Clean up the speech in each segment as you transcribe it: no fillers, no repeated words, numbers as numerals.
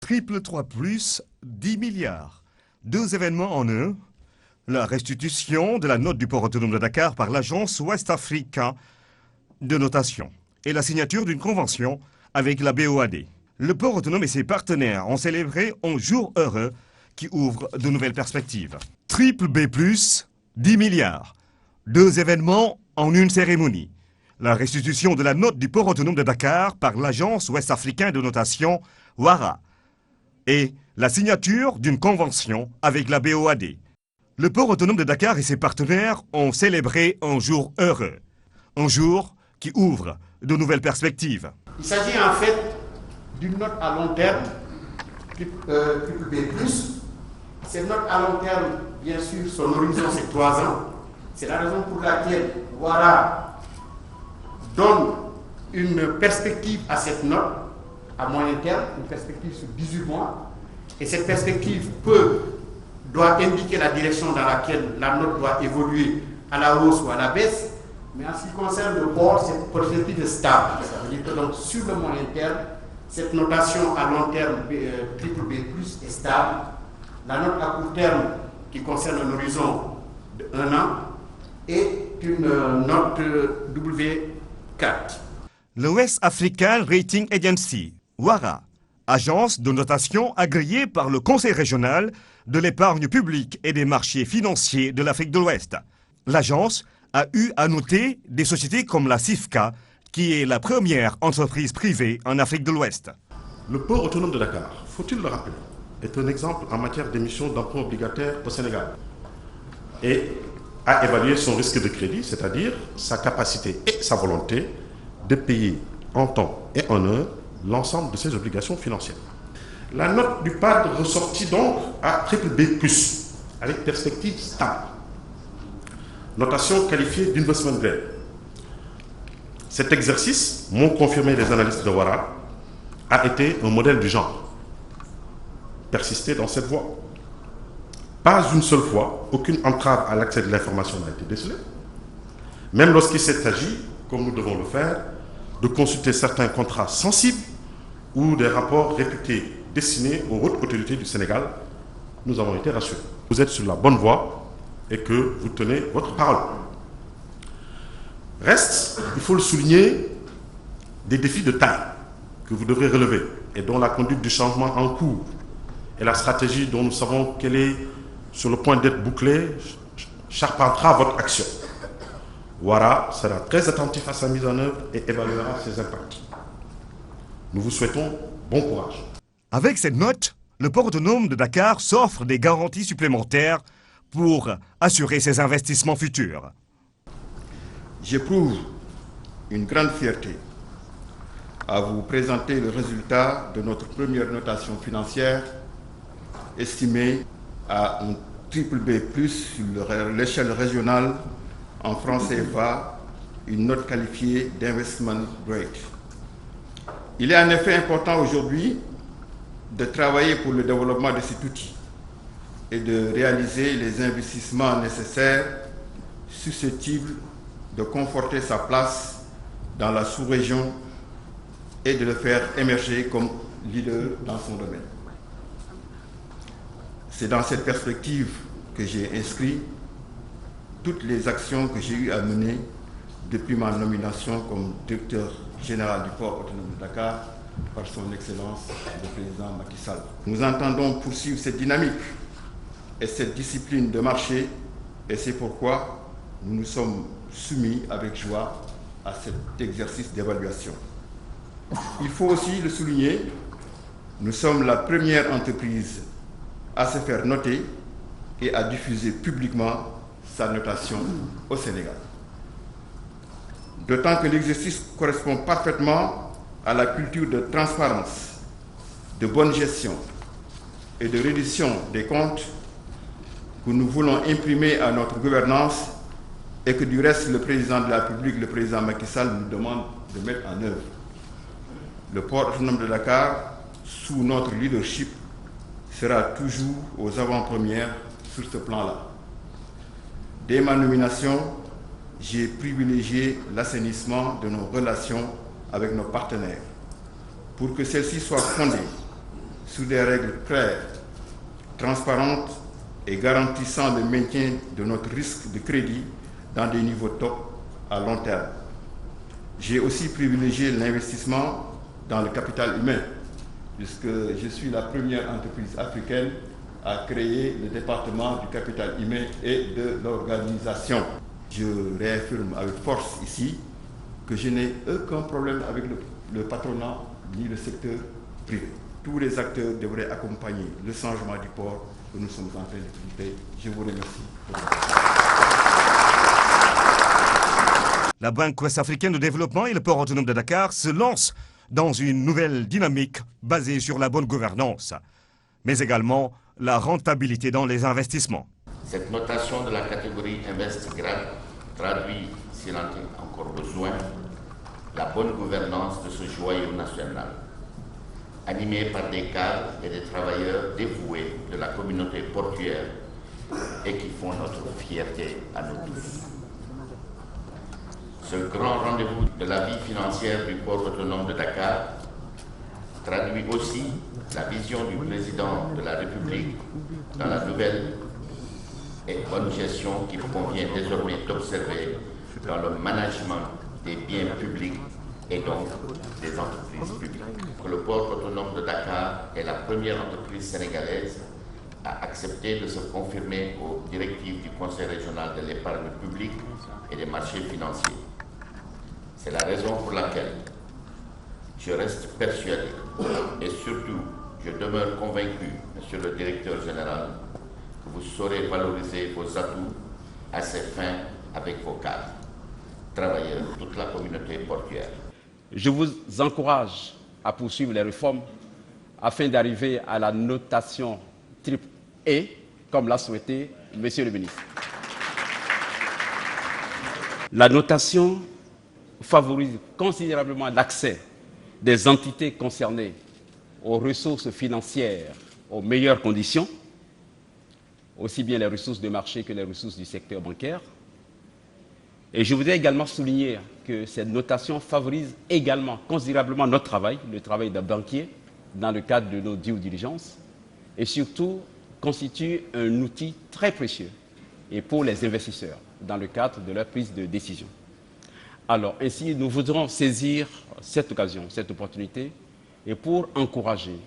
Triple 3 plus 10 milliards. Deux événements en un. La restitution de la note du port autonome de Dakar par l'agence Ouest Africa de notation et la signature d'une convention avec la BOAD. Le port autonome et ses partenaires ont célébré un jour heureux qui ouvre de nouvelles perspectives. Triple B+, 10 milliards. Deux événements en une cérémonie. La restitution de la note du port autonome de Dakar par l'agence Ouest Africain de notation WARA et la signature d'une convention avec la BOAD. Le port autonome de Dakar et ses partenaires ont célébré un jour heureux. Un jour qui ouvre de nouvelles perspectives. Il s'agit en fait d'une note à long terme, triple B+. Cette note à long terme, bien sûr, son horizon c'est 3 ans. C'est la raison pour laquelle WARA donne une perspective à cette note à moyen terme, une perspective sur 18 mois. Et cette perspective doit indiquer la direction dans laquelle la note doit évoluer à la hausse ou à la baisse. Mais en ce qui concerne le port, cette perspective est stable. Ça veut dire que donc, sur le moyen terme, cette notation à long terme triple B+, est stable. La note à court terme, qui concerne un horizon de 1 an, est une note W4. Le West African Rating Agency, WARA, agence de notation agréée par le Conseil régional de l'épargne publique et des marchés financiers de l'Afrique de l'Ouest. L'agence a eu à noter des sociétés comme la CIFCA, qui est la première entreprise privée en Afrique de l'Ouest. Le port autonome de Dakar, faut-il le rappeler, est un exemple en matière d'émission d'emprunts obligataires au Sénégal et a évalué son risque de crédit, c'est-à-dire sa capacité et sa volonté de payer en temps et en heure l'ensemble de ses obligations financières. La note du PAD ressortit donc à triple B+, avec perspective stable. Notation qualifiée d'investment grade. Cet exercice, m'ont confirmé les analystes de WARA, a été un modèle du genre. Persister dans cette voie. Pas une seule fois, aucune entrave à l'accès de l'information n'a été décelée. Même lorsqu'il s'agit, comme nous devons le faire, de consulter certains contrats sensibles ou des rapports réputés destinés aux hautes autorités du Sénégal, nous avons été rassurés. Vous êtes sur la bonne voie et que vous tenez votre parole. Reste, il faut le souligner, des défis de taille que vous devrez relever et dont la conduite du changement en cours et la stratégie dont nous savons qu'elle est sur le point d'être bouclée charpentera votre action. WARA sera très attentif à sa mise en œuvre et évaluera ses impacts. Nous vous souhaitons bon courage. Avec cette note, le port autonome de Dakar s'offre des garanties supplémentaires pour assurer ses investissements futurs. J'éprouve une grande fierté à vous présenter le résultat de notre première notation financière estimée à un triple B+, sur l'échelle régionale en francs CFA, une note qualifiée d'investment grade. Il est en effet important aujourd'hui de travailler pour le développement de cet outil et de réaliser les investissements nécessaires susceptibles de conforter sa place dans la sous-région et de le faire émerger comme leader dans son domaine. C'est dans cette perspective que j'ai inscrit toutes les actions que j'ai eu à mener depuis ma nomination comme directeur général du port autonome de Dakar par son Excellence le Président Macky Sall. Nous entendons poursuivre cette dynamique et cette discipline de marché et c'est pourquoi nous nous sommes soumis avec joie à cet exercice d'évaluation. Il faut aussi le souligner, nous sommes la première entreprise à se faire noter et à diffuser publiquement sa notation au Sénégal. D'autant que l'exercice correspond parfaitement à la culture de transparence, de bonne gestion et de reddition des comptes que nous voulons imprimer à notre gouvernance et que du reste le président de la République, le président Macky Sall, nous demande de mettre en œuvre. Le port autonome de Dakar, sous notre leadership, sera toujours aux avant-premières sur ce plan-là. Dès ma nomination, j'ai privilégié l'assainissement de nos relations avec nos partenaires pour que celles-ci soient fondées sous des règles claires, transparentes et garantissant le maintien de notre risque de crédit dans des niveaux top à long terme. J'ai aussi privilégié l'investissement dans le capital humain, puisque je suis la première entreprise africaine à créer le département du capital humain et de l'organisation. Je réaffirme avec force ici que je n'ai aucun problème avec le patronat ni le secteur privé. Tous les acteurs devraient accompagner le changement du port que nous sommes en train de traiter. Je vous remercie. La Banque ouest-africaine de développement et le port autonome de Dakar se lancent dans une nouvelle dynamique basée sur la bonne gouvernance, mais également la rentabilité dans les investissements. Cette notation de la catégorie Invest Grade traduit, s'il en est encore besoin, la bonne gouvernance de ce joyau national, animé par des cadres et des travailleurs dévoués de la communauté portuaire et qui font notre fierté à nous tous. Ce grand rendez-vous de la vie financière du port autonome de Dakar traduit aussi la vision du président de la République dans la nouvelle et bonne gestion qu'il convient désormais d'observer dans le management des biens publics et donc des entreprises publiques. Le port autonome de Dakar est la première entreprise sénégalaise à accepter de se conformer aux directives du Conseil régional de l'épargne publique et des marchés financiers. C'est la raison pour laquelle je reste persuadé et surtout je demeure convaincu, Monsieur le Directeur général, que vous saurez valoriser vos atouts à ces fins avec vos cadres, travailleurs de toute la communauté portuaire. Je vous encourage à poursuivre les réformes afin d'arriver à la notation triple E, comme l'a souhaité Monsieur le ministre. La notation favorise considérablement l'accès des entités concernées aux ressources financières aux meilleures conditions, aussi bien les ressources de marché que les ressources du secteur bancaire. Et je voudrais également souligner que cette notation favorise également considérablement notre travail, le travail d'un banquier, dans le cadre de nos due diligence, et surtout constitue un outil très précieux et pour les investisseurs dans le cadre de leur prise de décision. Alors, ainsi, nous voudrons saisir cette occasion, cette opportunité, et pour encourager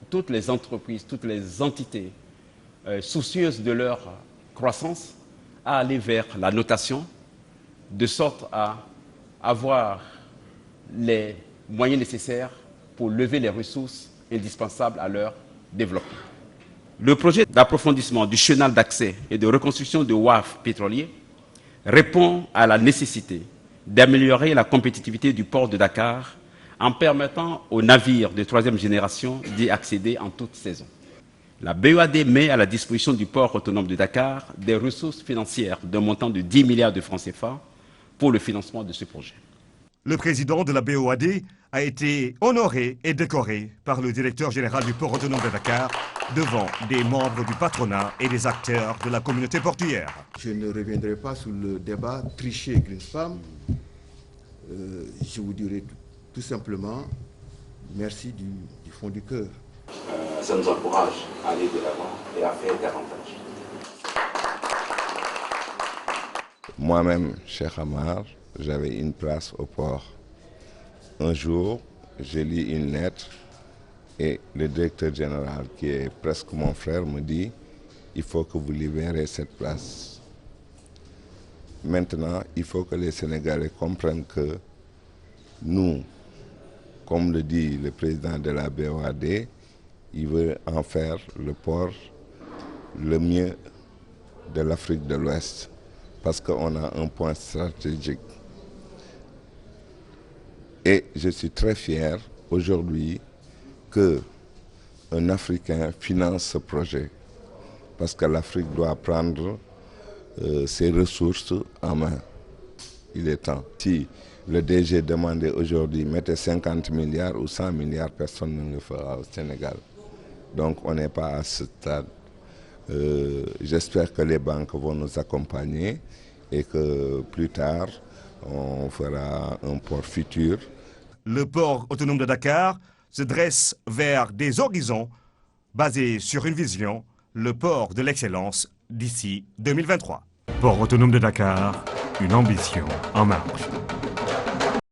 toutes les entreprises, toutes les entités soucieuses de leur croissance à aller vers la notation, de sorte à avoir les moyens nécessaires pour lever les ressources indispensables à leur développement. Le projet d'approfondissement du chenal d'accès et de reconstruction de wharfs pétroliers répond à la nécessité d'améliorer la compétitivité du port de Dakar en permettant aux navires de troisième génération d'y accéder en toute saison. La BEAD met à la disposition du port autonome de Dakar des ressources financières d'un montant de 10 milliards de francs CFA pour le financement de ce projet. Le président de la BOAD a été honoré et décoré par le directeur général du port autonome de Dakar devant des membres du patronat et des acteurs de la communauté portuaire. Je ne reviendrai pas sur le débat Trichet-Greenspan. Je vous dirai tout simplement merci du fond du cœur. Ça nous encourage à aller de l'avant et à faire davantage. Moi-même, Cheikh Amar, j'avais une place au port. Un jour, je lis une lettre et le directeur général, qui est presque mon frère, me dit « Il faut que vous libérez cette place ». Maintenant, il faut que les Sénégalais comprennent que nous, comme le dit le président de la BOAD, il veut en faire le port le mieux de l'Afrique de l'Ouest, parce qu'on a un point stratégique. Et je suis très fier aujourd'hui qu'un Africain finance ce projet, parce que l'Afrique doit prendre ses ressources en main. Il est temps. Si le DG demandait aujourd'hui, mettez 50 milliards ou 100 milliards, personne ne le fera au Sénégal. Donc on n'est pas à ce stade. J'espère que les banques vont nous accompagner et que plus tard, on fera un port futur. Le port autonome de Dakar se dresse vers des horizons basé sur une vision, le port de l'excellence d'ici 2023. Port autonome de Dakar, une ambition en marche.